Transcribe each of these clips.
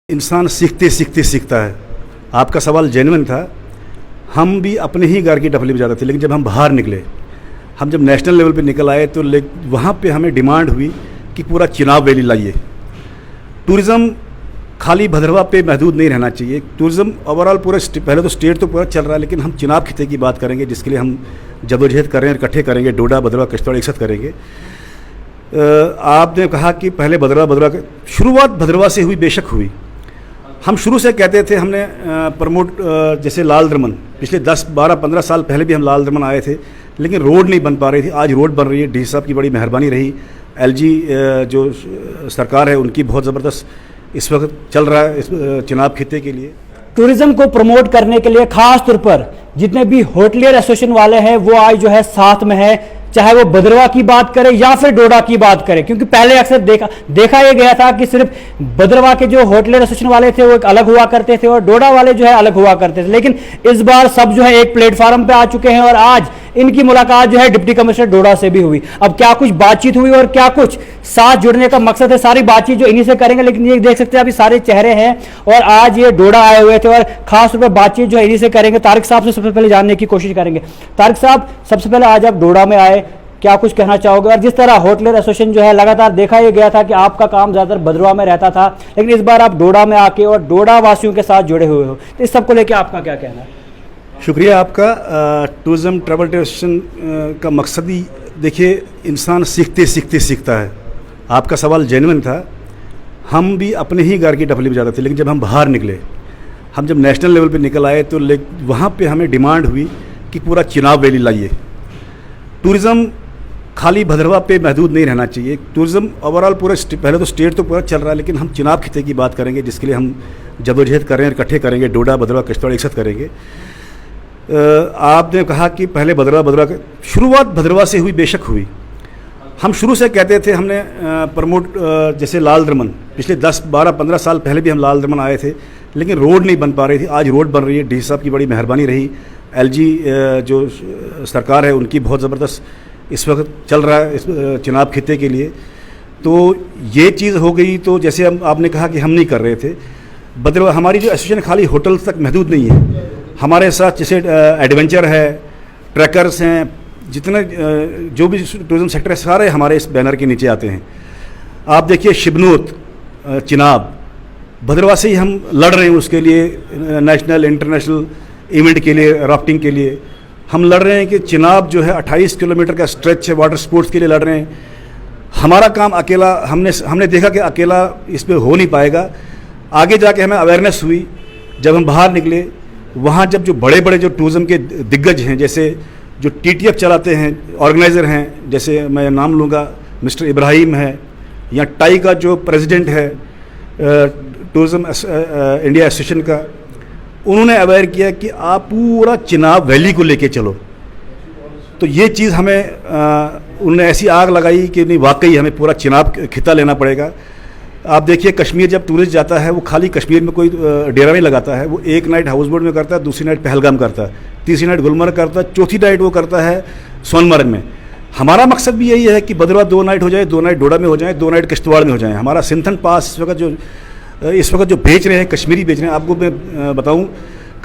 इंसान सीखते सीखते सीखता है। आपका सवाल जेन्युइन था। हम भी अपने ही घर की डफली बजाते थे, लेकिन जब हम बाहर निकले, हम जब नेशनल लेवल पे निकल आए तो वहाँ पे हमें डिमांड हुई कि पूरा चिनाब वैली लाइए। टूरिज़्म खाली भद्रवा पे महदूद नहीं रहना चाहिए। टूरिज़्म ओवरऑल पूरा पहले तो स्टेट तो पूरा चल रहा है, लेकिन हम चिनाब खिते की बात करेंगे, जिसके लिए हम जदोजहद कर रहे हैं, इकट्ठे करेंगे। डोडा, भद्रवा, किश्तवाड़ एक साथ करेंगे। आपने कहा कि पहले भद्रवा शुरुआत भद्रवा से हुई, बेशक हुई। हम शुरू से कहते थे, हमने प्रमोट जैसे लाल दमन पिछले 10, 12, 15 साल पहले भी हम लाल दमन आए थे, लेकिन रोड नहीं बन पा रही थी। आज रोड बन रही है। डी साहब की बड़ी मेहरबानी रही। एलजी जो सरकार है उनकी बहुत ज़बरदस्त इस वक्त चल रहा है इस चिनाब खिते के लिए। टूरिज्म को प्रमोट करने के लिए खास तौर पर जितने भी होटलियर एसोसिएशन वाले हैं वो आज जो है साथ में है, चाहे वो भद्रवा की बात करें या फिर डोडा की बात करें। क्योंकि पहले अक्सर देखा यह गया था कि सिर्फ भद्रवा के जो होटलियर एसोसिएशन वाले थे वो एक अलग हुआ करते थे और डोडा वाले जो है अलग हुआ करते थे, लेकिन इस बार सब जो है एक प्लेटफॉर्म पे आ चुके हैं और आज इनकी मुलाकात जो है डिप्टी कमिश्नर डोडा से भी हुई। अब क्या कुछ बातचीत हुई और क्या कुछ साथ जुड़ने का मकसद है, सारी बातचीत जो इन्हीं से करेंगे। लेकिन ये देख सकते हैं अभी सारे चेहरे हैं और आज ये डोडा आए हुए थे और खास तौर पर बातचीत जो है इन्हीं से करेंगे। तारिक साहब से सबसे पहले जानने की कोशिश करेंगे। तारिक साहब, सबसे पहले आज आप डोडा में आए, क्या कुछ कहना चाहोगे? और जिस तरह होटलियर एसोसिएशन जो है लगातार देखा यह गया था कि आपका काम ज़्यादातर भद्रवा में रहता था, लेकिन इस बार आप डोडा में आके और डोडा वासियों के साथ जुड़े हुए हो, तो इस सबको लेकर आपका क्या कहना है? शुक्रिया आपका। टूरिज़्म ट्रैवल एसोसिएशन का मकसद ही, देखिए, इंसान सीखते सीखते सीखता है। आपका सवाल जेन्युइन था। हम भी अपने ही घर की डफली बजाते थे, लेकिन जब हम बाहर निकले, हम जब नेशनल लेवल पे निकल आए तो वहाँ पे हमें डिमांड हुई कि पूरा चिनाब वैली लाइए। टूरिज़्म खाली भद्रवा पे महदूद नहीं रहना चाहिए। टूरिज़्म ओवरऑल पूरा पहले तो स्टेट तो पूरा चल रहा है, लेकिन हम चिनाब खिते की बात करेंगे, जिसके लिए हम जदोजहद कर रहे हैं, इकट्ठे करेंगे। डोडा, भद्रवा, किश्तवाड़ एक साथ करेंगे। आपने कहा कि पहले भद्रवा शुरुआत भद्रवा से हुई, बेशक हुई। हम शुरू से कहते थे, हमने प्रमोट जैसे लाल दमन पिछले 10, 12, 15 साल पहले भी हम लाल दमन आए थे, लेकिन रोड नहीं बन पा रही थी। आज रोड बन रही है। डी साहब की बड़ी मेहरबानी रही। एलजी जो सरकार है उनकी बहुत ज़बरदस्त इस वक्त चल रहा है इस चिनाब खिते के लिए। तो ये चीज़ हो गई। तो जैसे आपने कहा कि हम नहीं कर रहे थे, भद्रवा हमारी जो एसोसिएशन खाली होटल्स तक महदूद नहीं है। हमारे साथ जैसे एडवेंचर है, ट्रैकर्स हैं, जितने जो भी टूरिज़्म सेक्टर है, सारे हमारे इस बैनर के नीचे आते हैं। आप देखिए, शिबनोत, चिनाब, भद्रवा से ही हम लड़ रहे हैं उसके लिए, नेशनल इंटरनेशनल इवेंट के लिए, राफ्टिंग के लिए हम लड़ रहे हैं कि चिनाब जो है 28 किलोमीटर का स्ट्रेच है, वाटर स्पोर्ट्स के लिए लड़ रहे हैं। हमारा काम अकेला, हमने देखा कि अकेला इस पे हो नहीं पाएगा। आगे जाके हमें अवेयरनेस हुई जब हम बाहर निकले। वहाँ जब जो बड़े बड़े जो टूरिज़्म के दिग्गज हैं, जैसे जो टीटीएफ चलाते हैं, ऑर्गेनाइज़र हैं, जैसे मैं नाम लूँगा, मिस्टर इब्राहिम है, या टाई का जो प्रेसिडेंट है टूरिज़्म इंडिया एसोसिएशन का, उन्होंने अवेयर किया कि आप पूरा चिनाब वैली को लेके चलो। तो ये चीज़ हमें उन्होंने ऐसी आग लगाई कि नहीं, वाकई हमें पूरा चिनाब खिता लेना पड़ेगा। आप देखिए, कश्मीर जब टूरिस्ट जाता है, वो खाली कश्मीर में कोई डेरा नहीं लगाता है। वो एक नाइट हाउस बोट में करता है, दूसरी नाइट पहलगाम करता है, तीसरी नाइट गुलमर्ग करता है, चौथी नाइट वो करता है सोनमर्ग में। हमारा मकसद भी यही है कि भद्रवा 2 नाइट हो जाए, 2 नाइट डोडा में हो जाए, 2 नाइट किश्तवाड़ में हो जाए। हमारा सिंथन पास इस वक्त जो बेच रहे हैं, कश्मीरी बेच रहे हैं। आपको मैं बताऊं,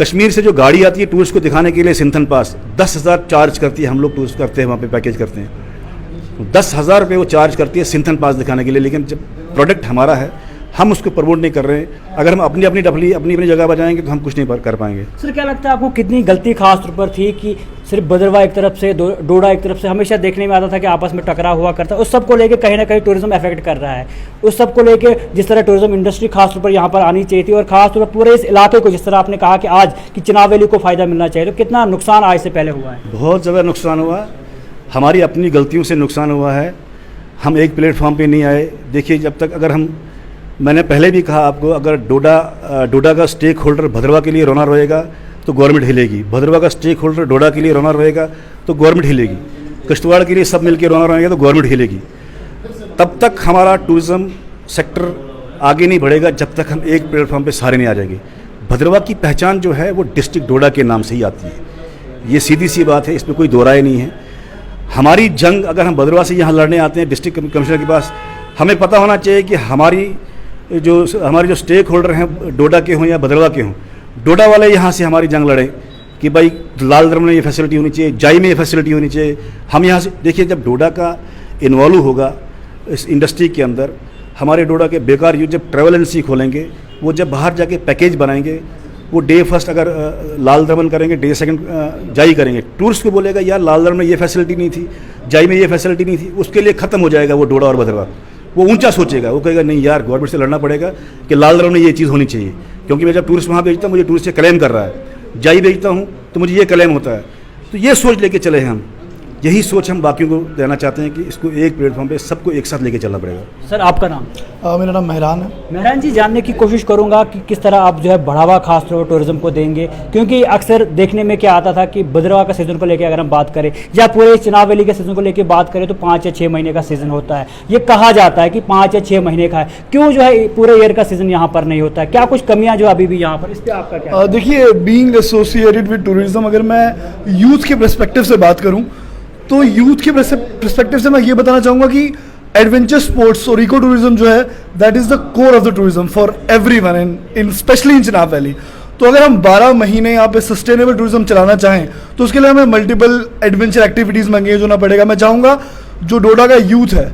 कश्मीर से जो गाड़ी आती है टूरिस्ट को दिखाने के लिए, सिंथन पास 10,000 चार्ज करती है। हम लोग टूरिस्ट करते हैं, वहाँ पे पैकेज करते हैं, 10,000 रुपये वो चार्ज करती है सिंथन पास दिखाने के लिए। लेकिन जब प्रोडक्ट हमारा है, हम उसको प्रमोट नहीं कर रहे हैं। अगर हम अपनी अपनी डफली अपनी अपनी जगह बजाएंगे तो हम कुछ नहीं कर पाएंगे। सर, क्या लगता है आपको कितनी गलती खास तौर पर थी कि सिर्फ भद्रवा एक तरफ से, डोडा एक तरफ से? हमेशा देखने में आता था कि आपस में टकराव हुआ करता है। उस सब को लेके कहीं ना कहीं टूरिज्म अफेक्ट कर रहा है। उस सब को लेके जिस तरह टूरिज्म इंडस्ट्री खास तौर पर यहाँ पर आनी चाहिए थी, और खास तौर पर पूरे इस इलाके को, जिस तरह आपने कहा कि आज कि चिनाब वैली को फ़ायदा मिलना चाहिए, तो कितना नुकसान आज से पहले हुआ है? बहुत ज़्यादा नुकसान हुआ। हमारी अपनी गलतियों से नुकसान हुआ है। हम एक प्लेटफॉर्म पर नहीं आए। देखिए, जब तक मैंने पहले भी कहा आपको, अगर डोडा का स्टेक होल्डर भद्रवा के लिए रोना रहेगा तो गवर्नमेंट हिलेगी। भद्रवा का स्टेक होल्डर डोडा के लिए रोना रहेगा तो गवर्नमेंट हिलेगी। किश्तवाड़ के लिए सब मिलकर रोना रहेगा तो गवर्नमेंट हिलेगी। तब तक हमारा टूरिज़्म सेक्टर आगे नहीं बढ़ेगा जब तक हम एक प्लेटफॉर्म पे सारे नहीं आ जाएंगे। भद्रवा की पहचान जो है वो डिस्ट्रिक्ट डोडा के नाम से ही आती है। ये सीधी सी बात है, इसमें कोई दो राय नहीं है। हमारी जंग, अगर हम भद्रवा से यहाँ लड़ने आते हैं डिस्ट्रिक्ट कमिश्नर के पास, हमें पता होना चाहिए कि हमारी जो हमारे जो स्टेक होल्डर हैं डोडा के हों या भद्रवा के हों, डोडा वाले यहाँ से हमारी जंग लड़े कि भाई लाल दरम में ये फैसिलिटी होनी चाहिए, जाई में ये फैसिलिटी होनी चाहिए। हम यहाँ से देखिए, जब डोडा का इन्वॉल्व होगा इस इंडस्ट्री के अंदर, हमारे डोडा के बेकार यूथ जब ट्रैवल एजेंसी खोलेंगे, वो जब बाहर जाके पैकेज बनाएंगे, वो डे फर्स्ट अगर लाल दमन करेंगे, डे सेकंड जाई करेंगे, टूरिस्ट को बोलेगा यार लाल दमन में ये फैसिलिटी नहीं थी, जाई में ये फैसिलिटी नहीं थी, उसके लिए ख़त्म हो जाएगा वो डोडा और भद्रवा। वो ऊंचा सोचेगा, वो कहेगा नहीं यार गवर्नमेंट से लड़ना पड़ेगा कि लाल दमन में ये चीज़ होनी चाहिए, क्योंकि मैं जब टूरिस्ट वहाँ भेजता हूँ मुझे टूरिस्ट से क्लेम कर रहा है, जाई भेजता हूँ तो मुझे ये क्लेम होता है। तो ये सोच लेके चले हैं हम, यही सोच हम बाकियों को देना चाहते हैं कि इसको एक प्लेटफॉर्म पे सबको एक साथ लेके चलना पड़ेगा। सर आपका नाम? मेरा नाम मेहरान है। मेहरान जी, जानने की कोशिश करूंगा कि किस तरह आप जो है बढ़ावा खास तौर पर टूरिज्म को देंगे, क्योंकि अक्सर देखने में क्या आता था कि भद्रवा का सीज़न को लेकर अगर हम बात करें या पूरे चुनाव वैली के सीज़न को लेकर बात करें तो 5 या 6 महीने का सीज़न होता है। ये कहा जाता है कि 5 या 6 महीने का है, क्यों जो है पूरे ईयर का सीज़न यहाँ पर नहीं होता है? क्या कुछ कमियाँ जो अभी भी यहाँ पर, इस पर आपका क्या? देखिए, बीइंग एसोसिएटेड विद टूरिज्म, अगर मैं यूथ के पर्सपेक्टिव से बात करूं तो यूथ के पर्सपेक्टिव से मैं ये बताना चाहूँगा कि एडवेंचर स्पोर्ट्स और इको टूरिज्म जो है that is the core of the tourism for everyone in specially in Chenab valley. तो अगर हम 12 महीने यहाँ पे सस्टेनेबल टूरिज्म चलाना चाहें तो उसके लिए हमें मल्टीपल एडवेंचर एक्टिविटीज़ में एंगेज होना पड़ेगा। मैं चाहूँगा जो डोडा का यूथ है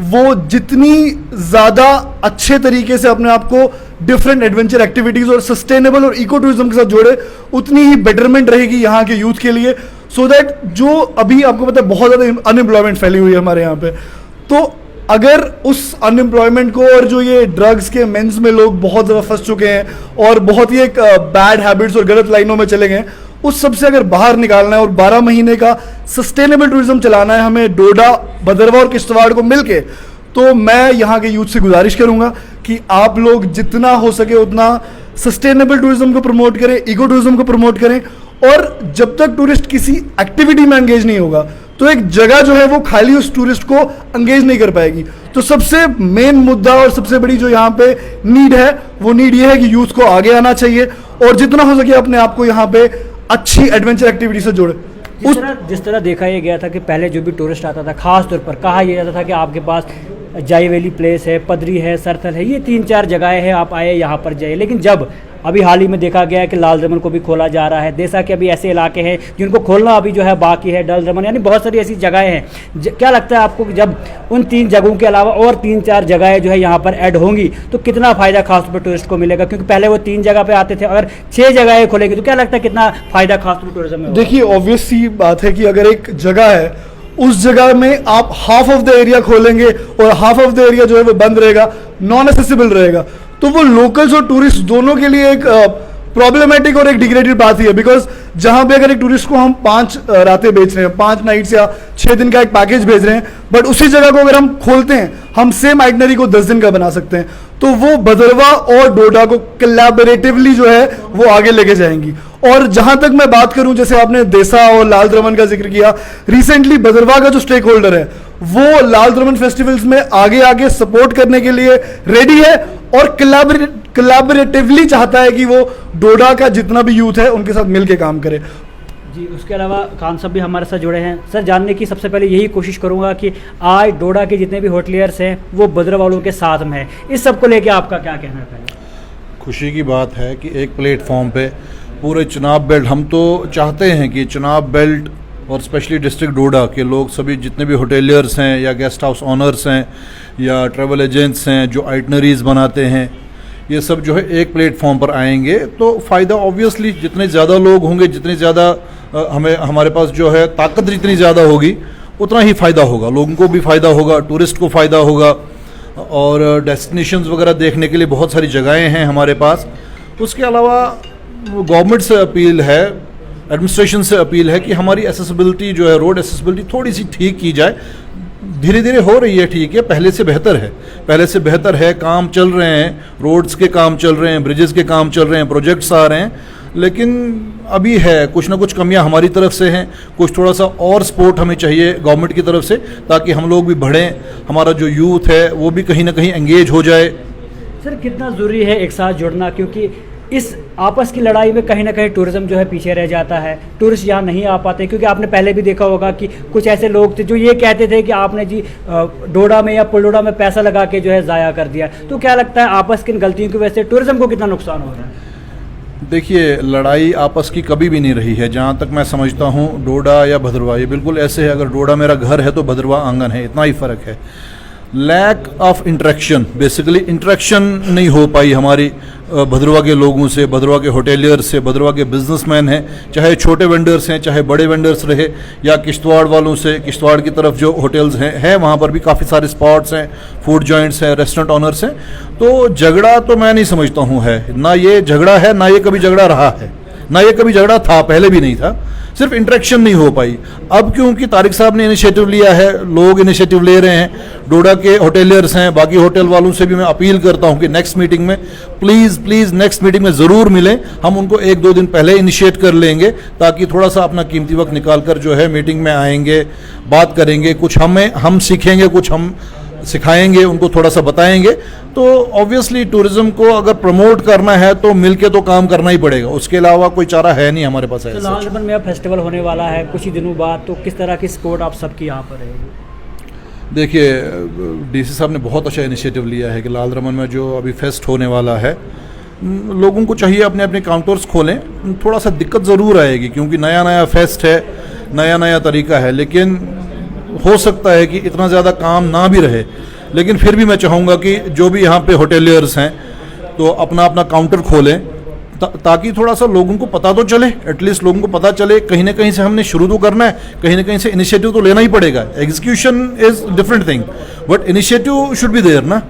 वो जितनी ज़्यादा अच्छे तरीके से अपने आप को डिफरेंट एडवेंचर एक्टिविटीज़ और सस्टेनेबल और इको टूरिज्म के साथ जोड़े, उतनी ही बेटरमेंट रहेगी यहाँ के यूथ के लिए। सो दैट जो अभी आपको पता है बहुत ज़्यादा अनएम्प्लॉयमेंट फैली हुई है हमारे यहाँ पे, तो अगर उस अनएम्प्लॉयमेंट को और जो ये ड्रग्स के मेंस में लोग बहुत ज़्यादा फंस चुके हैं और बहुत ही एक बैड हैबिट्स और गलत लाइनों में चले गए, उस सबसे अगर बाहर निकालना है और 12 महीने का सस्टेनेबल टूरिज्म चलाना है हमें डोडा, भद्रवा और किश्तवाड़ को मिलके, तो मैं यहाँ के यूथ से गुजारिश करूँगा कि आप लोग जितना हो सके उतना सस्टेनेबल टूरिज्म को प्रमोट करें, इको टूरिज्म को प्रमोट करें। और जब तक टूरिस्ट किसी एक्टिविटी में एंगेज नहीं होगा तो एक जगह जो है वो खाली उस टूरिस्ट को एंगेज नहीं कर पाएगी। तो सबसे मेन मुद्दा और सबसे बड़ी जो यहाँ पे नीड है वो नीड ये है कि यूथ को आगे आना चाहिए और जितना हो सके अपने आप को यहाँ पे अच्छी एडवेंचर एक्टिविटी से जोड़े। जिस तरह देखा यह गया था कि पहले जो भी टूरिस्ट आता था खास तौर पर कहा यह जाता था कि आपके पास जाई वैली प्लेस है, पदरी है, सरथल है, ये 3-4 जगहें हैं, आप आए यहाँ पर जाइए। लेकिन जब अभी हाल ही में देखा गया है कि लाल दमन को भी खोला जा रहा है, जैसा कि अभी ऐसे इलाके हैं जिनको खोलना अभी जो है बाकी है, डल दमन, यानी बहुत सारी ऐसी जगहें हैं। क्या लगता है आपको कि जब उन 3 जगहों के अलावा और 3-4 जगहें जो है यहाँ पर ऐड होंगी तो कितना फ़ायदा खासतौर पर टूरिस्ट को मिलेगा? क्योंकि पहले वो 3 जगह पे आते थे, अगर 6 जगहें खोलेंगे तो क्या लगता है कितना फ़ायदा खासतौर पर टूरिज्म में? देखिए, ऑब्वियस सी बात है कि अगर एक जगह है उस जगह में आप हाफ ऑफ द एरिया खोलेंगे और हाफ ऑफ द एरिया जो है वो बंद रहेगा, नॉन एक्सेसिबल रहेगा, तो वो लोकल्स और टूरिस्ट दोनों के लिए एक प्रॉब्लमेटिक और एक डिग्रेडेड बात ही है। बिकॉज जहां पे अगर एक टूरिस्ट को हम 5 रातें बेच रहे हैं, 5 नाइट्स या 6 दिन का एक पैकेज भेज रहे हैं, बट उसी जगह को अगर हम खोलते हैं, हम सेम आइटनरी को 10 दिन का बना सकते हैं, तो वो भद्रवा और डोडा को कोलैबोरेटिवली जो है वो आगे लेके जाएंगी। और जहां तक मैं बात करूं, जैसे आपने देसा और लाल दमन का जिक्र किया, रिसेंटली भद्रवा का जो स्टेक होल्डर है वो लाल दमन फेस्टिवल्स में आगे आगे सपोर्ट करने के लिए रेडी है और कोलैबोरेटिवली चाहता है कि वो डोडा का जितना भी यूथ है उनके साथ मिलके काम करे। जी, उसके अलावा खान साहब भी हमारे साथ जुड़े हैं। सर, जानने की सबसे पहले यही कोशिश करूंगा कि आज डोडा के जितने भी होटलियर्स हैं वो भद्रवा वालों के साथ में है, इस सब को लेकर आपका क्या कहना है? खुशी की बात है कि एक प्लेटफॉर्म पे पूरे चिनाब बेल्ट, हम तो चाहते हैं कि चिनाब बेल्ट और स्पेशली डिस्ट्रिक्ट डोडा के लोग सभी जितने भी होटेलियर्स हैं या गेस्ट हाउस ऑनर्स हैं या ट्रैवल एजेंट्स हैं जो आइटनरीज़ बनाते हैं, ये सब जो है एक प्लेटफॉर्म पर आएंगे तो फ़ायदा ऑब्वियसली जितने ज़्यादा लोग होंगे, जितने ज़्यादा हमारे पास जो है ताकत जितनी ज़्यादा होगी उतना ही फ़ायदा होगा, लोगों को भी फ़ायदा होगा, टूरिस्ट को फ़ायदा होगा। और डेस्टिनेशंस वगैरह देखने के लिए बहुत सारी जगहें हैं हमारे पास। उसके अलावा गवर्नमेंट से अपील है, एडमिनिस्ट्रेशन से अपील है कि हमारी एसेसिबिलिटी जो है, रोड एसेसिबिलिटी थोड़ी सी ठीक की जाए। धीरे धीरे हो रही है, ठीक है, पहले से बेहतर है, पहले से बेहतर है, काम चल रहे हैं, रोड्स के काम चल रहे हैं, ब्रिजेस के काम चल रहे हैं, प्रोजेक्ट्स आ रहे हैं, लेकिन अभी है कुछ ना कुछ कमियां हमारी तरफ से हैं, कुछ थोड़ा सा और सपोर्ट हमें चाहिए गवर्नमेंट की तरफ से ताकि हम लोग भी बढ़ें, हमारा जो यूथ है वो भी कहीं ना कहीं एंगेज हो जाए। सर, कितना ज़रूरी है एक साथ जुड़ना, क्योंकि इस आपस की लड़ाई में कहीं ना कहीं टूरिज्म जो है पीछे रह जाता है, टूरिस्ट यहाँ नहीं आ पाते, क्योंकि आपने पहले भी देखा होगा कि कुछ ऐसे लोग थे जो ये कहते थे कि आपने जी डोडा में या पुलडोडा में पैसा लगा के जो है ज़ाया कर दिया। तो क्या लगता है आपस की इन गलतियों की वजह से टूरिज्म को कितना नुकसान हो रहा है? देखिए, लड़ाई आपस की कभी भी नहीं रही है। जहाँ तक मैं समझता हूँ, डोडा या भद्रवाह ये बिल्कुल ऐसे है, अगर डोडा मेरा घर है तो भद्रवाह आंगन है, इतना ही फ़र्क है। Lack of interaction, basically interaction नहीं हो पाई हमारी भद्रवाह के लोगों से, भद्रवाह के होटेलियर से, भद्रवाह के बिजनेसमैन हैं, चाहे छोटे वेंडर्स हैं, चाहे बड़े वेंडर्स रहे, या किश्तवाड़ वालों से। किश्तवाड़ की तरफ जो होटल्स हैं वहाँ पर भी काफ़ी सारे स्पॉट्स हैं, फूड जॉइंट्स हैं, रेस्टोरेंट ऑनर्स हैं। तो झगड़ा तो मैं नहीं समझता हूँ है, ना ये झगड़ा है, ना ये कभी झगड़ा रहा है, ना ये कभी झगड़ा था, पहले भी नहीं था, सिर्फ इंटरेक्शन नहीं हो पाई। अब क्योंकि तारिक साहब ने इनिशिएटिव लिया है, लोग इनिशिएटिव ले रहे हैं, डोडा के होटेलियर्स हैं, बाकी होटल वालों से भी मैं अपील करता हूं कि नेक्स्ट मीटिंग में प्लीज़ नेक्स्ट मीटिंग में ज़रूर मिलें। हम उनको 1-2 दिन पहले इनिशिएट कर लेंगे, ताकि थोड़ा सा अपना कीमती वक्त निकाल कर जो है मीटिंग में आएंगे, बात करेंगे, कुछ हम सीखेंगे, कुछ हम सिखाएंगे, उनको थोड़ा सा बताएंगे। तो ऑब्वियसली टूरिज्म को अगर प्रमोट करना है तो मिलके तो काम करना ही पड़ेगा, उसके अलावा कोई चारा है नहीं हमारे पास। तो लाल दमन में अब फेस्टिवल होने वाला है कुछ ही दिनों बाद, तो किस तरह की सपोर्ट आप सबकी यहाँ पर रहेगी? देखिए, डीसी साहब ने बहुत अच्छा इनिशिएटिव लिया है कि लाल दमन में जो अभी फेस्ट होने वाला है, लोगों को चाहिए अपने अपने काउंटर्स खोलें। थोड़ा सा दिक्कत ज़रूर आएगी क्योंकि नया फेस्ट है, नया तरीका है, लेकिन हो सकता है कि इतना ज़्यादा काम ना भी रहे। लेकिन फिर भी मैं चाहूँगा कि जो भी यहाँ पे होटेलियर्स हैं तो अपना अपना काउंटर खोलें, ताकि थोड़ा सा लोगों को पता तो चले, एटलीस्ट लोगों को पता चले। कहीं ना कहीं से हमने शुरू तो करना है, कहीं ना कहीं से इनिशिएटिव तो लेना ही पड़ेगा। Execution is different thing, but initiative should be there ना,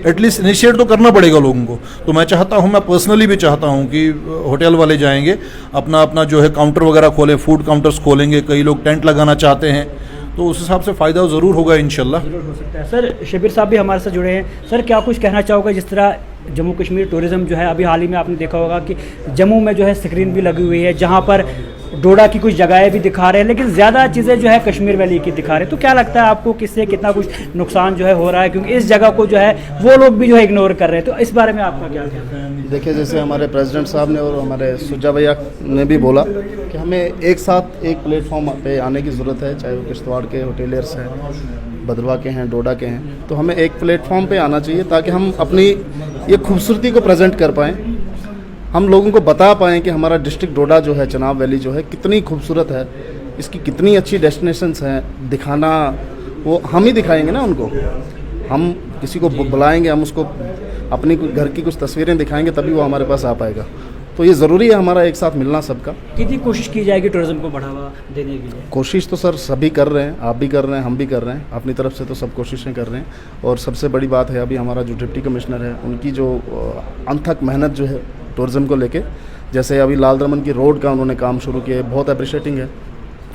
एटलीस्ट इनिशिएट तो करना पड़ेगा लोगों को। तो मैं चाहता हूँ, मैं पर्सनली भी चाहता हूँ कि होटल वाले जाएंगे, अपना जो है काउंटर वगैरह खोलें, फूड काउंटर्स खोलेंगे, कई लोग टेंट लगाना चाहते हैं, तो उस हिसाब से फ़ायदा ज़रूर होगा इंशाल्लाह। ज़रूर हो सकता है। सर, शबीर साहब भी हमारे साथ जुड़े हैं। सर, क्या कुछ कहना चाहोगे? जिस तरह जम्मू कश्मीर टूरिज़्म जो है, अभी हाल ही में आपने देखा होगा कि जम्मू में जो है स्क्रीन भी लगी हुई है, जहाँ पर डोडा की कुछ जगहें भी दिखा रहे हैं, लेकिन ज़्यादा चीज़ें जो है कश्मीर वैली की दिखा रहे हैं। तो क्या लगता है आपको किससे कितना कुछ नुकसान जो है हो रहा है? क्योंकि इस जगह को जो है वो लोग भी जो है इग्नोर कर रहे हैं। तो इस बारे में आपका क्या कहना है? देखिए, जैसे हमारे प्रेसिडेंट साहब ने और हमारे सुजा भैया ने भी बोला कि हमें एक साथ एक प्लेटफॉर्म पे आने की ज़रूरत है, चाहे वो किश्तवाड़ के होटेलियर्स हैं, भद्रवाह के हैं, डोडा के हैं, तो हमें एक प्लेटफॉर्म पे आना चाहिए ताकि हम अपनी ये खूबसूरती को प्रेजेंट कर पाएँ, हम लोगों को बता पाएँ कि हमारा डिस्ट्रिक्ट डोडा जो है, चिनाब वैली जो है, कितनी खूबसूरत है, इसकी कितनी अच्छी डेस्टिनेशंस हैं। दिखाना वो हम ही दिखाएंगे ना उनको, हम किसी को बुलाएंगे, हम उसको अपनी घर की कुछ तस्वीरें दिखाएंगे, तभी वो हमारे पास आ पाएगा। तो ये ज़रूरी है हमारा एक साथ मिलना सबका। कितनी कोशिश की जाएगी टूरिज्म को बढ़ावा देने के लिए? कोशिश तो सर सभी कर रहे हैं, आप भी कर रहे हैं, हम भी कर रहे हैं, अपनी तरफ से तो सब कोशिशें कर रहे हैं। और सबसे बड़ी बात है, अभी हमारा जो डिप्टी कमिश्नर है, उनकी जो अनथक मेहनत जो है टूरिज़्म को लेके, जैसे अभी लाल दमन की रोड का उन्होंने काम शुरू किया है, बहुत अप्रिशिएटिंग है।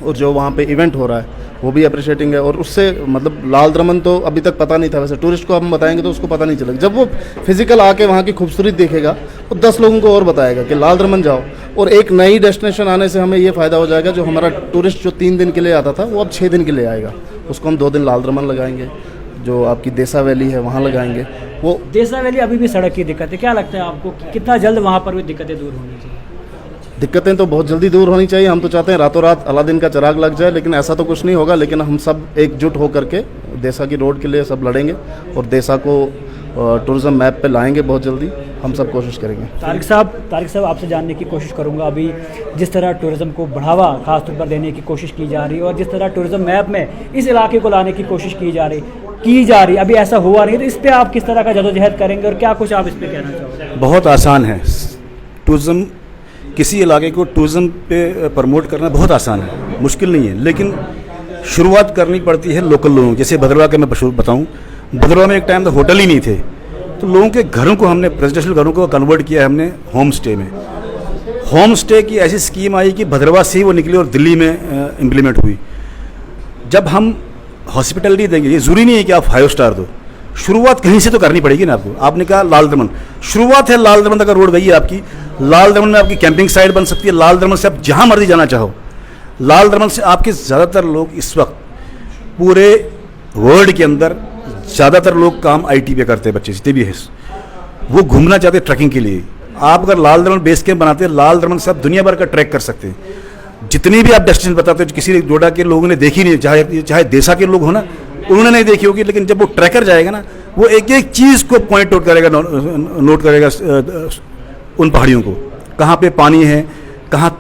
और जो वहाँ पे इवेंट हो रहा है वो भी अप्रिशिएटिंग है। और उससे मतलब लाल दमन तो अभी तक पता नहीं था, वैसे टूरिस्ट को हम बताएंगे तो उसको पता नहीं चलेगा। जब वो फिजिकल आके वहाँ की खूबसूरती देखेगा तो 10 लोगों को और बताएगा कि लाल दमन जाओ। और एक नई डेस्टिनेशन आने से हमें ये फ़ायदा हो जाएगा, जो हमारा टूरिस्ट जो 3 दिन के लिए आता था वो अब 6 दिन के लिए आएगा, उसको हम 2 दिन लाल दमन लगाएंगे। जो आपकी देसा वैली है वहाँ लगाएंगे। वो देसा वैली अभी भी सड़क की दिक्कत है, क्या लगता है आपको कितना जल्द वहाँ पर भी दिक्कतें दूर होनी चाहिए? दिक्कतें तो बहुत जल्दी दूर होनी चाहिए। हम तो चाहते हैं रातों रात अलादीन का चिराग लग जाए, लेकिन ऐसा तो कुछ नहीं होगा। लेकिन हम सब एकजुट होकर के देसा की रोड के लिए सब लड़ेंगे और देसा को टूरिज़्म मैप पे लाएंगे बहुत जल्दी, हम सब कोशिश करेंगे। तारिक साहब आपसे जानने की कोशिश करूंगा, अभी जिस तरह टूरिज़्म को बढ़ावा खास तौर पर देने की कोशिश की जा रही है और जिस तरह टूरिज़्म मैप में इस इलाके को लाने की कोशिश की जा रही, अभी ऐसा हुआ नहीं, तो इस पर आप किस तरह का जदोजहद करेंगे और क्या कुछ आप इस पर कहना चाहोगे? बहुत आसान है, टूरिज़्म किसी इलाके को टूरिज़्म पे प्रमोट करना बहुत आसान है, मुश्किल नहीं है। लेकिन शुरुआत करनी पड़ती है लोकल लोगों। जैसे भद्रवाह के मैं बताऊं, भद्रवाह में एक टाइम तो होटल ही नहीं थे, तो लोगों के घरों को हमने रेजिडेंशियल घरों को कन्वर्ट किया है हमने होम स्टे में। होम स्टे की ऐसी स्कीम आई कि भद्रवाह से ही वो निकली और दिल्ली में इम्प्लीमेंट हुई। जब हम हॉस्पिटलिटी देंगे, ये ज़रूरी नहीं है कि आप 5 स्टार दो, शुरुआत कहीं से तो करनी पड़ेगी ना आपको। आपने कहा लाल दमन, शुरुआत है लाल दमन तक रोड गई है आपकी। लाल दमन में आपकी कैंपिंग साइट बन सकती है, लाल दमन से आप जहाँ मर्जी जाना चाहो। लाल दमन से आपके ज़्यादातर लोग इस वक्त पूरे वर्ल्ड के अंदर ज़्यादातर लोग काम IT पे करते हैं, बच्चे जितने भी हैं वो घूमना चाहते हैं ट्रैकिंग के लिए। आप अगर लाल दमन बेस कैंप बनाते हैं, लाल दमन से आप दुनिया भर का ट्रैक कर सकते हैं। जितनी भी आप डेस्टिनेशन बताते हो, किसी डोडा के लोगों ने देखी नहीं, चाहे देशा के लोग हो ना, उन्होंने नहीं देखी होगी, लेकिन जब वो ट्रैकर जाएगा ना, वो एक एक चीज़ को पॉइंट आउट करेगा, नोट करेगा उन पहाड़ियों को, कहाँ पे पानी है, कहाँ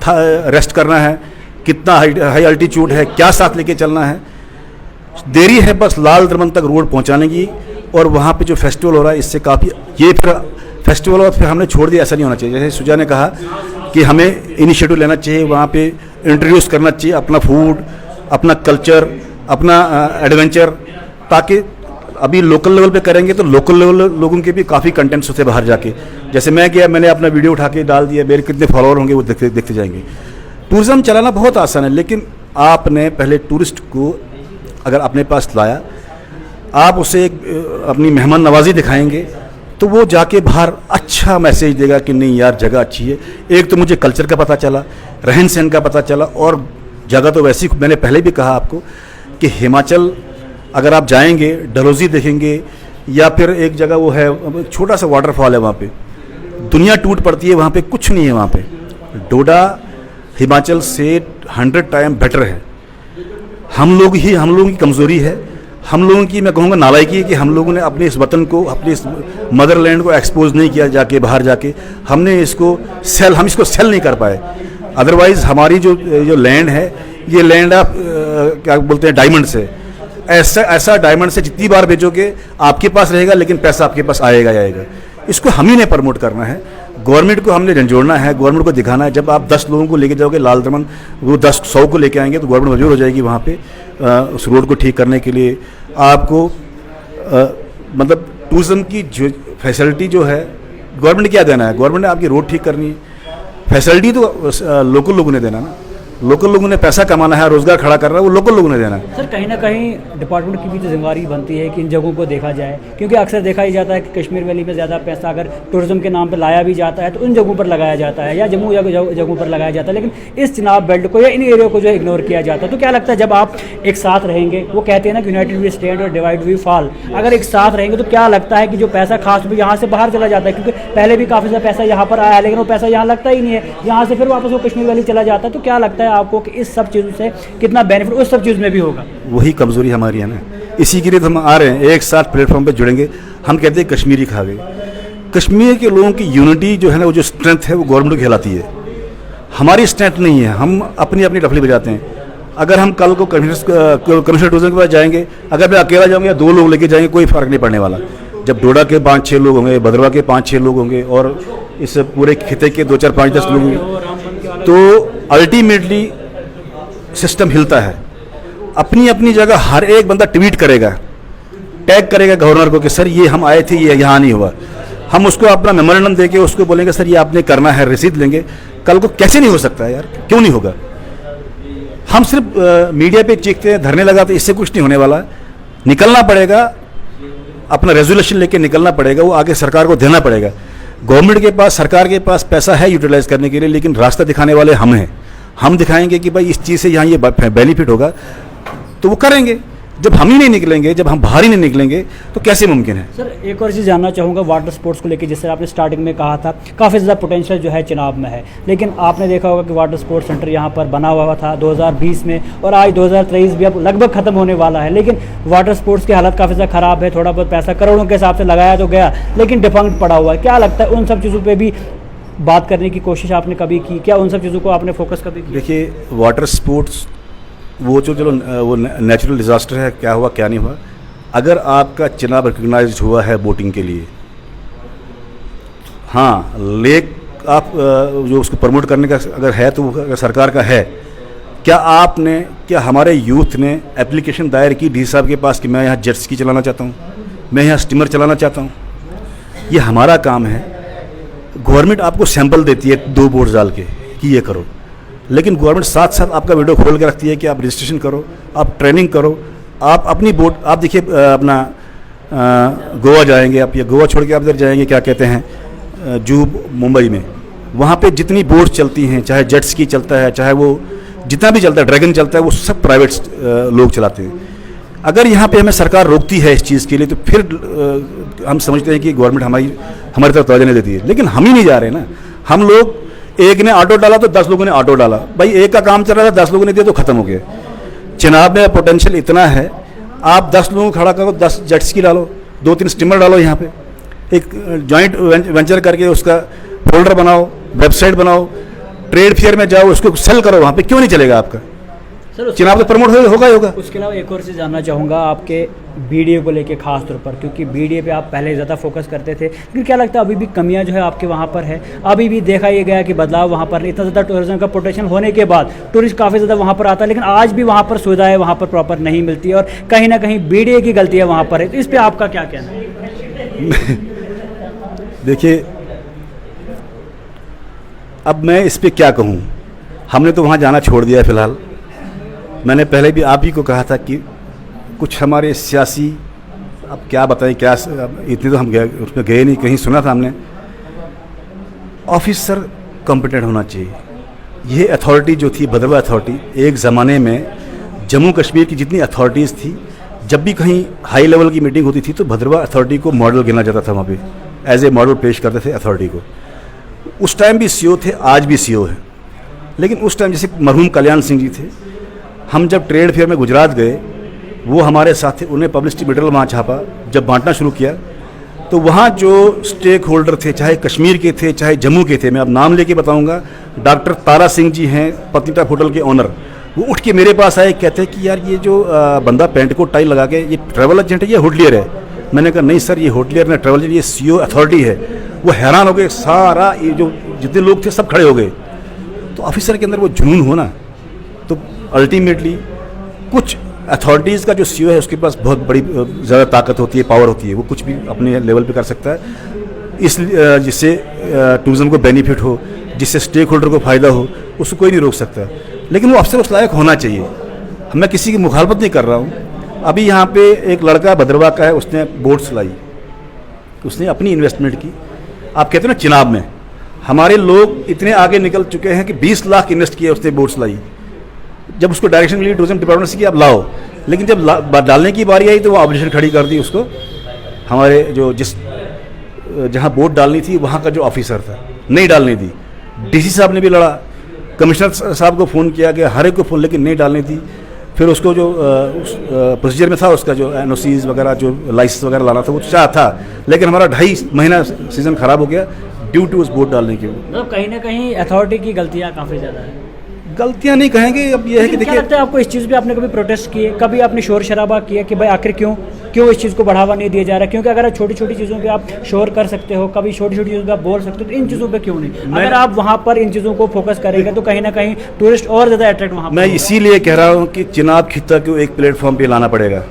रेस्ट करना है, कितना हाई अल्टीट्यूड है, क्या साथ लेके चलना है। देरी है बस लाल दमन तक रोड पहुंचाने की। और वहाँ पे जो फेस्टिवल हो रहा है इससे काफ़ी, ये फिर फेस्टिवल और फिर हमने छोड़ दिया, ऐसा नहीं होना चाहिए। जैसे सुजा ने कहा कि हमें इनिशिएटिव लेना चाहिए, वहाँ पे इंट्रोड्यूस करना चाहिए अपना फूड, अपना कल्चर, अपना एडवेंचर, ताकि अभी लोकल लेवल पे करेंगे तो लोकल लेवल लोगों के भी काफ़ी कंटेंट्स होते हैं बाहर जाके। जैसे मैं गया, मैंने अपना वीडियो उठा के डाल दिया, मेरे कितने फॉलोअर होंगे वो देखते जाएंगे। टूरिज़्म चलाना बहुत आसान है, लेकिन आपने पहले टूरिस्ट को अगर अपने पास लाया, आप उसे एक अपनी मेहमान नवाजी दिखाएंगे, तो वो जाके बाहर अच्छा मैसेज देगा कि नहीं यार जगह अच्छी है। एक तो मुझे कल्चर का पता चला, रहन सहन का पता चला, और जगह तो वैसी, मैंने पहले भी कहा आपको कि हिमाचल अगर आप जाएंगे, डलहौजी देखेंगे, या फिर एक जगह वो है छोटा सा वाटरफॉल है, वहाँ पे दुनिया टूट पड़ती है, वहाँ पे कुछ नहीं है। वहाँ पे डोडा हिमाचल से 100 टाइम बेटर है। हम लोगों की कमज़ोरी है, हम लोगों की मैं कहूँगा नालायकी है कि हम लोगों ने अपने इस वतन को, अपने इस मदरलैंड को एक्सपोज नहीं किया जाके बाहर जाके। हम इसको सेल नहीं कर पाए। अदरवाइज़ हमारी जो लैंड है, ये लैंड आप क्या बोलते हैं, डायमंड से, ऐसा डायमंड से जितनी बार बेचोगे आपके पास रहेगा, लेकिन पैसा आपके पास आएगा ही आएगा। इसको हम ही ने प्रमोट करना है, गवर्नमेंट को हमने झंझोड़ना है, गवर्नमेंट को दिखाना है। जब आप 10 लोगों को लेके जाओगे लाल दमन, वो 10-100 को लेके आएंगे, तो गवर्नमेंट मजबूर हो जाएगी वहाँ पे उस रोड को ठीक करने के लिए। आपको मतलब टूरिज्म की जो फैसिलिटी जो है, गवर्नमेंट क्या देना है? गवर्नमेंट ने आपकी रोड ठीक करनी है, फैसिलिटी तो लोकल लोगों ने देना ना। लोकल लोगों ने पैसा कमाना है, रोजगार खड़ा कर रहा है, वो लोकल लोगों ने देना है। सर कहीं ना कहीं डिपार्टमेंट की भी तो जिम्मेदारी बनती है कि इन जगहों को देखा जाए, क्योंकि अक्सर देखा ही जाता है कि कश्मीर वैली में ज़्यादा पैसा अगर टूरिज्म के नाम पर लाया भी जाता है तो उन जगहों पर लगाया जाता है, या जम्मू जगहों पर लगाया जाता है, लेकिन इस चिनाब बेल्ट को या इन एरिया को जो इग्नोर किया जाता है। तो क्या लगता है जब आप एक साथ रहेंगे, वो कहते हैं ना कि यूनाइटेड वी स्टैंड और डिवाइड वी फॉल, अगर एक साथ रहेंगे तो क्या लगता है कि जो पैसा खास भी यहाँ से बाहर चला जाता है, क्योंकि पहले भी काफ़ी ज़्यादा पैसा यहाँ पर आया है, लेकिन वो पैसा यहाँ लगता ही नहीं है, यहाँ से फिर वापस वो कश्मीर वैली चला जाता है। तो क्या लगता है आपको कि इस सब चीज़ों से कितना बेनिफिट उस सब चीज़ में भी होगा? वही कमज़ोरी हमारी है ना, इसी के लिए तो हम आ रहे हैं, एक साथ प्लेटफॉर्म पे जुड़ेंगे। हम कहते हैं कश्मीरी खा गए। कश्मीर के लोगों की यूनिटी जो है ना, वो जो स्ट्रेंथ है, वो गवर्नमेंट को कहलाती है, हमारी स्ट्रेंथ नहीं है। हम अपनी अपनी डफली बजाते हैं। अगर हम कल को कमिश्नर टूरिज्म के पास जाएंगे, अगर मैं अकेला जाऊँगा या 2 लोग लेके जाएंगे, कोई फ़र्क नहीं पड़ने वाला। जब डोडा के 5-6 लोग होंगे, भद्रवा के 5-6 लोग होंगे, और इस पूरे खिते के 2-4, 5-10 लोग होंगे, तो अल्टीमेटली सिस्टम हिलता है। अपनी अपनी जगह हर एक बंदा ट्वीट करेगा, टैग करेगा गवर्नर को कि सर ये हम आए थे, ये यहाँ नहीं हुआ। हम उसको अपना मेमोरेंडम देके उसको बोलेंगे सर ये आपने करना है, रसीद लेंगे। कल को कैसे नहीं हो सकता है यार, क्यों नहीं होगा? हम सिर्फ मीडिया पे चीखते हैं, धरने लगाते, इससे कुछ नहीं होने वाला। निकलना पड़ेगा, अपना रेजोल्यूशन लेके निकलना पड़ेगा, वो आगे सरकार को देना पड़ेगा। गवर्नमेंट के पास, सरकार के पास पैसा है यूटिलाइज करने के लिए, लेकिन रास्ता दिखाने वाले हम हैं। हम दिखाएंगे कि भाई इस चीज़ से यहाँ ये बेनिफिट होगा, तो वो करेंगे। जब हम ही नहीं निकलेंगे, जब हम बाहर ही नहीं निकलेंगे, तो कैसे मुमकिन है? सर एक और चीज़ जानना चाहूँगा वाटर स्पोर्ट्स को लेकर, जिससे आपने स्टार्टिंग में कहा था काफ़ी ज़्यादा पोटेंशियल जो है चिनाब में है, लेकिन आपने देखा होगा कि वाटर स्पोर्ट्स सेंटर यहाँ पर बना हुआ था 2020 में, और आज 2023 भी अब लगभग ख़त्म होने वाला है, लेकिन वाटर स्पोर्ट्स की हालत काफ़ी ज़्यादा ख़राब है। थोड़ा बहुत पैसा करोड़ों के हिसाब से लगाया तो गया, लेकिन डिफंक्ट पड़ा हुआ है। क्या लगता है उन सब चीज़ों पर भी बात करने की कोशिश आपने कभी की? क्या उन सब चीज़ों को आपने फोकस कभी किया? देखिए, वाटर स्पोर्ट्स वो चलो वो नेचुरल डिज़ास्टर है, क्या हुआ क्या नहीं हुआ। अगर आपका चिनाब रिकग्नाइज हुआ है बोटिंग के लिए, हाँ, लेक आप जो उसको प्रमोट करने का अगर है तो वो अगर सरकार का है, क्या हमारे यूथ ने एप्लीकेशन दायर की डी साहब के पास कि मैं यहाँ जेट स्की चलाना चाहता हूँ, मैं यहाँ स्टीमर चलाना चाहता हूँ? ये हमारा काम है। गवर्नमेंट आपको सैंपल देती है 2 बोर्ड डाल के कि ये करो, लेकिन गवर्नमेंट साथ साथ आपका वीडियो खोल के रखती है कि आप रजिस्ट्रेशन करो, आप ट्रेनिंग करो, आप अपनी बोट, आप देखिए अपना गोवा जाएंगे आप, या गोवा छोड़ के आप इधर जाएंगे, क्या कहते हैं, जूहू मुंबई में, वहाँ पे जितनी बोट चलती हैं, चाहे जेट स्की चलता है, चाहे वो जितना भी चलता है, ड्रैगन चलता है, वो सब प्राइवेट लोग चलाते हैं। अगर यहाँ पे हमें सरकार रोकती है इस चीज़ के लिए, तो फिर हम समझते हैं कि गवर्नमेंट हमारी तरफ तवज्जो नहीं देती है। लेकिन हम ही नहीं जा रहे ना, हम लोग एक ने ऑटो डाला तो 10 लोगों ने ऑटो डाला, भाई एक का काम चल रहा था 10 लोगों ने दिया तो खत्म हो गया। चिनाब में पोटेंशियल इतना है, आप 10 लोगों को खड़ा करो, 10 जेट स्की डालो, 2-3 स्टीमर डालो, यहाँ पे एक जॉइंट वेंचर करके उसका फोल्डर बनाओ, वेबसाइट बनाओ, ट्रेड फेयर में जाओ, उसको सेल करो, वहाँ पे क्यों नहीं चलेगा आपका? सर चिनाब तो प्रमोट होगा ही होगा। उसके अलावा एक और चीज़ जानना चाहूँगा आपके बीडीए को लेके खास तौर पर, क्योंकि बीडीए पे आप पहले ज़्यादा फोकस करते थे, लेकिन क्या लगता है अभी भी कमियां जो है आपके वहाँ पर है? अभी भी देखा ये गया कि बदलाव वहाँ पर इतना ज़्यादा टूरिज्म का पोटेंशियल होने के बाद टूरिस्ट काफ़ी ज़्यादा वहाँ पर आता है, लेकिन आज भी वहाँ पर सुविधाएँ वहाँ पर प्रॉपर नहीं मिलती और कहीं ना कहीं बीडीए की गलतियाँ वहाँ पर है। तो इस पर आपका क्या कहना है? देखिए, अब मैं इस पर क्या कहूँ, हमने तो वहाँ जाना छोड़ दिया है फिलहाल। मैंने पहले भी आप ही को कहा था कि कुछ हमारे सियासी, अब क्या बताएं, क्या इतने तो हम गए उसमें गए नहीं, कहीं सुना था हमने, ऑफिसर कॉम्पिटेंट होना चाहिए। ये अथॉरिटी जो थी भद्रवाह अथॉरिटी, एक ज़माने में जम्मू कश्मीर की जितनी अथॉरिटीज़ थी, जब भी कहीं हाई लेवल की मीटिंग होती थी तो भद्रवाह अथॉरिटी को मॉडल गिना जाता था, वहाँ पे एज ए मॉडल पेश करते थे अथॉरिटी को। उस टाइम भी सीओ थे, आज भी सीओ है, लेकिन उस टाइम जैसे मरहूम कल्याण सिंह जी थे, हम जब ट्रेड फेयर में गुजरात गए, वो हमारे साथ थे, उन्हें पब्लिसिटी मटेरियल वहाँ छापा, जब बांटना शुरू किया तो वहाँ जो स्टेक होल्डर थे, चाहे कश्मीर के थे चाहे जम्मू के थे, मैं अब नाम लेके बताऊँगा, डॉक्टर तारा सिंह जी हैं पत्नीटॉप होटल के ऑनर, वो उठ के मेरे पास आए, कहते हैं कि यार ये जो बंदा पेंट कोट टाई लगा के, ये ट्रैवल एजेंट है, ये होटलियर है? मैंने कहा नहीं सर, ये होटलियर नहीं, ट्रैवल एजेंट, ये सीओ अथॉरिटी है। वो हैरान हो गए, सारा ये जो जितने लोग थे सब खड़े हो गए। तो ऑफिसर के अंदर वो जुनून हो ना, तो अल्टीमेटली कुछ अथॉरिटीज़ का जो सीईओ है उसके पास बहुत बड़ी ज़्यादा ताकत होती है, पावर होती है, वो कुछ भी अपने लेवल पे कर सकता है, इस जिससे टूरिज़्म को बेनिफिट हो, जिससे स्टेक होल्डर को फ़ायदा हो, उसको कोई नहीं रोक सकता। लेकिन वो अफसर उस लायक होना चाहिए। मैं किसी की मुखालफत नहीं कर रहा हूँ। अभी यहाँ पे एक लड़का भद्रवाह का है, उसने बोट्स लाई, उसने अपनी इन्वेस्टमेंट की। आप कहते हो ना चिनाब में, हमारे लोग इतने आगे निकल चुके हैं कि 20 लाख इन्वेस्ट किए, उसने बोट्स लाई। जब उसको डायरेक्शन मिली टूरिज्म डिपार्टमेंट से कि आप लाओ, लेकिन जब डालने की बारी आई तो वो ऑब्जेक्शन खड़ी कर दी उसको। हमारे जो जहाँ बोट डालनी थी वहाँ का जो ऑफिसर था, नहीं डालनी थी। डीसी साहब ने भी लड़ा, कमिश्नर साहब को फ़ोन किया गया, हर एक को फ़ोन, लेकिन नहीं डालनी थी। फिर उसको जो प्रोसीजर में था, उसका जो एनओसीज वगैरह, जो लाइसेंस वगैरह लाना था, वो चाह था, लेकिन हमारा 2.5 महीना सीज़न ख़राब हो गया ड्यू टू उस बोट डालने की। मतलब कहीं ना कहीं अथॉरिटी की गलतियाँ काफ़ी ज़्यादा है। गलतियां नहीं कहेंगे, अब ये है कि क्या देखिए, लगता है आपको इस चीज़ पे आपने कभी प्रोटेस्ट किए, कभी आपने शोर शराबा किया कि भाई आखिर क्यों इस चीज़ को बढ़ावा नहीं दिया जा रहा? क्योंकि अगर आप छोटी छोटी चीज़ों पे आप शोर कर सकते हो, कभी छोटी छोटी चीज़ों पे आप बोल सकते हो, तो इन चीज़ों पे क्यों नहीं? अगर आप वहाँ पर इन चीज़ों को फोकस करेंगे तो कहीं ना कहीं टूरिस्ट और ज़्यादा अट्रैक्ट वहाँ मैं इसीलिए कह रहा हूँ कि चिनाब खित्ता को एक प्लेटफॉर्म पे लाना पड़ेगा।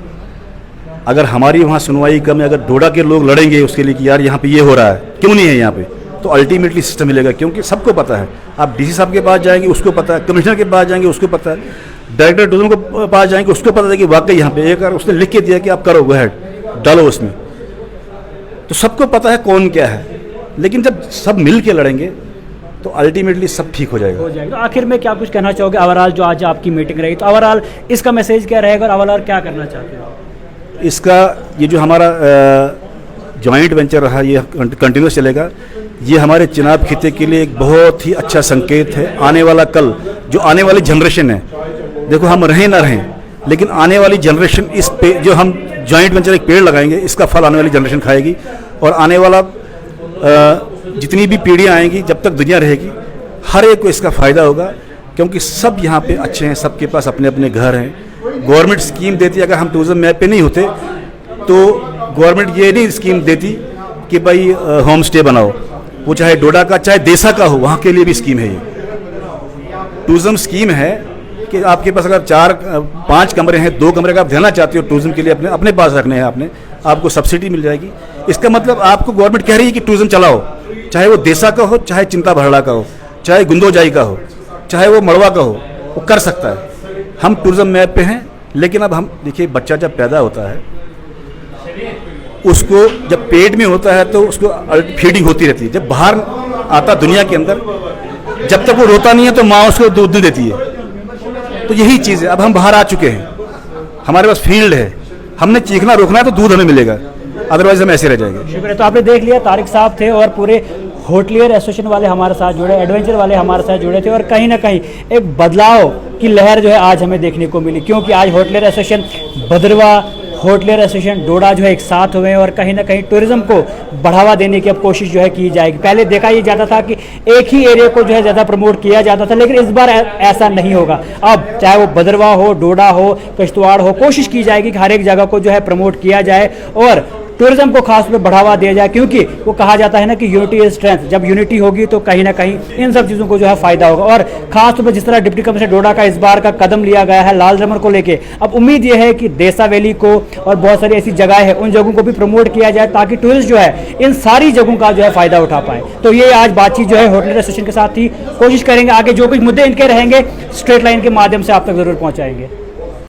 अगर हमारी वहाँ सुनवाई कम है, अगर डोडा के लोग लड़ेंगे उसके लिए कि यार यहाँ पे ये हो रहा है, क्यों नहीं है यहाँ पे, तो अल्टीमेटली सिस्टम मिलेगा। क्योंकि सबको पता है, आप डीसी साहब के पास जाएंगे उसको पता है, कमिश्नर के पास जाएंगे उसको पता है, डायरेक्टर टूरिज्म के पास जाएंगे उसको पता है कि वाकई यहाँ पे एक बार उसने लिख के दिया कि आप करो, गो हेड डालो उसमें, तो सबको पता है कौन क्या है। लेकिन जब सब मिल के लड़ेंगे तो अल्टीमेटली सब ठीक हो जाएगा। तो आखिर में क्या कुछ कहना चाहोगे? ओवरऑल जो आज आपकी मीटिंग रही, तो ओवरऑल इसका मैसेज क्या रहेगा और ओवरऑल क्या करना चाहते हो? इसका ये जो हमारा जॉइंट वेंचर रहा, ये कंटिन्यूस चलेगा। ये हमारे चिनाब खित्ते के लिए एक बहुत ही अच्छा संकेत है। आने वाला कल, जो आने वाली जनरेशन है, देखो हम रहें ना रहें, लेकिन आने वाली जनरेशन इस पे जो हम जॉइंट वेंचर एक पेड़ लगाएंगे, इसका फल आने वाली जनरेशन खाएगी। और आने वाला जितनी भी पीढ़ियाँ आएंगी, जब तक दुनिया रहेगी, हर एक को इसका फ़ायदा होगा। क्योंकि सब यहाँ पे अच्छे हैं, सबके पास अपने अपने घर हैं। गवर्नमेंट स्कीम देती, अगर हम टूरिज्म मैप पे नहीं होते तो गवर्नमेंट ये नहीं स्कीम देती कि भाई होम स्टे बनाओ, वो चाहे डोडा का चाहे देसा का हो, वहाँ के लिए भी स्कीम है। ये टूरिज्म स्कीम है कि आपके पास अगर 4-5 कमरे हैं, 2 कमरे का आप देना चाहते हो टूरिज्म के लिए, अपने पास रखने हैं आपको सब्सिडी मिल जाएगी। इसका मतलब आपको गवर्नमेंट कह रही है कि टूरिज्म चलाओ, चाहे वो देसा का हो, चाहे चिंता भरड़ा का हो, चाहे गुंदोजाई का हो, चाहे वो मड़वा का हो, वो कर सकता है। हम टूरिज्म मैप पे हैं। लेकिन अब हम देखिए, बच्चा जब पैदा होता है, उसको जब पेट में होता है तो उसको फीडिंग होती रहती है। जब बाहर आता दुनिया के अंदर, जब तक वो रोता नहीं है तो माँ उसको दूध नहीं देती है। तो यही चीज़ है। अब हम बाहर आ चुके हैं, हमारे पास फील्ड है, हमने चीखना रोकना है तो दूध हमें मिलेगा। अदरवाइज हम ऐसे रह जाएंगे। शुक्रिया। तो आपने देख लिया, तारिक साहब थे और पूरे होटलियर एसोसिएशन वाले हमारे साथ जुड़े, एडवेंचर वाले हमारे साथ जुड़े थे और कहीं ना कहीं एक बदलाव की लहर जो है आज हमें देखने को मिली, क्योंकि आज होटलियर एसोसिएशन भद्रवा, होटलियर एसोसिएशन डोडा जो है एक साथ हुए हैं और कहीं ना कहीं टूरिज्म को बढ़ावा देने की अब कोशिश जो है की जाएगी। पहले देखा ये जाता था कि एक ही एरिया को जो है ज़्यादा प्रमोट किया जाता था, लेकिन इस बार ऐसा नहीं होगा। अब चाहे वो भद्रवा हो, डोडा हो, किश्तवाड़ हो, कोशिश की जाएगी कि हर एक जगह को जो है प्रमोट किया जाए और टूरिज्म को खास तौर पर बढ़ावा दिया जाए, क्योंकि वो कहा जाता है ना कि यूनिटी इज स्ट्रेंथ। जब यूनिटी होगी तो कहीं ना कहीं इन सब चीज़ों को जो है फायदा होगा। और खास तौर पर जिस तरह डिप्टी कमिश्नर डोडा का इस बार का कदम लिया गया है लाल दमन को लेके, अब उम्मीद ये है कि देसा वैली को और बहुत सारी ऐसी जगह है उन जगहों को भी प्रमोट किया जाए ताकि टूरिस्ट जो है इन सारी जगहों का जो है फायदा उठा पाए। तो ये आज बातचीत जो है होटलियर एसोसिएशन के साथ थी। कोशिश करेंगे आगे जो कुछ मुद्दे इनके रहेंगे स्ट्रेट लाइन के माध्यम से आप तक जरूर पहुंचाएंगे।